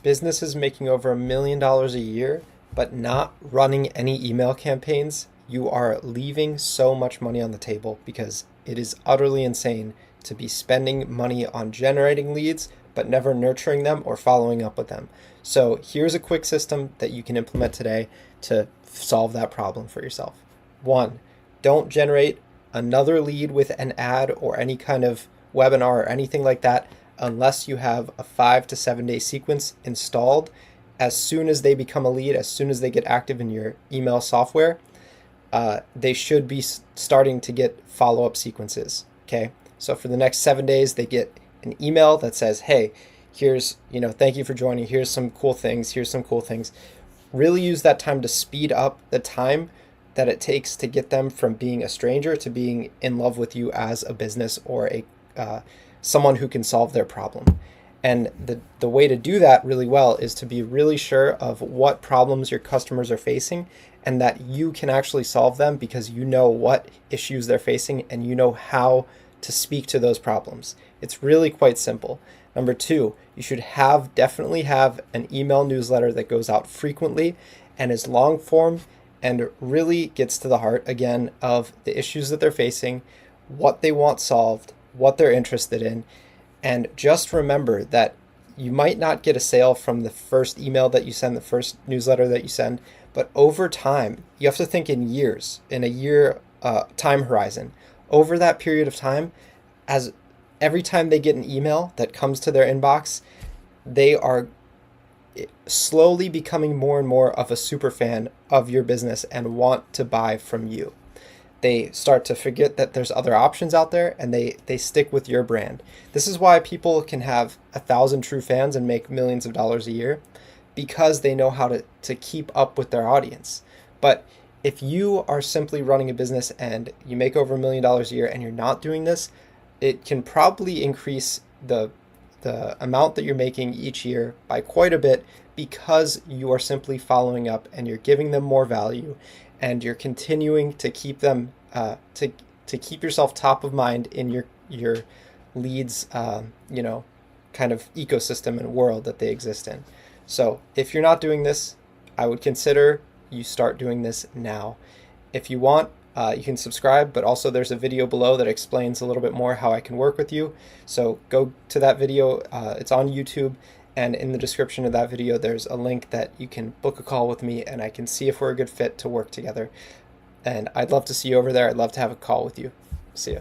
businesses making over $1 million a year, but not running any email campaigns, you are leaving so much money on the table because it is utterly insane to be spending money on generating leads, but never nurturing them or following up with them. So here's a quick system that you can implement today to solve that problem for yourself. One, don't generate another lead with an ad or any kind of webinar or anything like that unless you have a 5 to 7 day sequence installed. As soon as they become a lead, as soon as they get active in your email software, they should be starting to get follow-up sequences. Okay, so for the next 7 days, they get an email that says, hey, here's, thank you for joining. Here's some cool things. Here's some cool things. Really use that time to speed up the time that it takes to get them from being a stranger to being in love with you as a business or a someone who can solve their problem. And the way to do that really well is to be really sure of what problems your customers are facing and that you can actually solve them because you know what issues they're facing and you know how to speak to those problems. It's really quite simple. Number two, you should definitely have an email newsletter that goes out frequently and is long form and really gets to the heart, again, of the issues that they're facing, what they want solved, what they're interested in. And just remember that you might not get a sale from the first email that you send, the first newsletter that you send, but over time, you have to think in years, in a year time horizon. Over that period of time, as every time they get an email that comes to their inbox, they are slowly becoming more and more of a super fan of your business and want to buy from you. They start to forget that there's other options out there and they stick with your brand. This is why people can have 1,000 true fans and make millions of dollars a year, because they know how to keep up with their audience. But if you are simply running a business and you make over $1 million a year and you're not doing this, it can probably increase the amount that you're making each year by quite a bit because you are simply following up and you're giving them more value and you're continuing to keep them to keep yourself top of mind in your leads kind of ecosystem and world that they exist in. So if you're not doing this, I would consider you start doing this now. If you want, you can subscribe, but also there's a video below that explains a little bit more how I can work with you. So go to that video. It's on YouTube, and in the description of that video, there's a link that you can book a call with me, and I can see if we're a good fit to work together. And I'd love to see you over there. I'd love to have a call with you. See ya.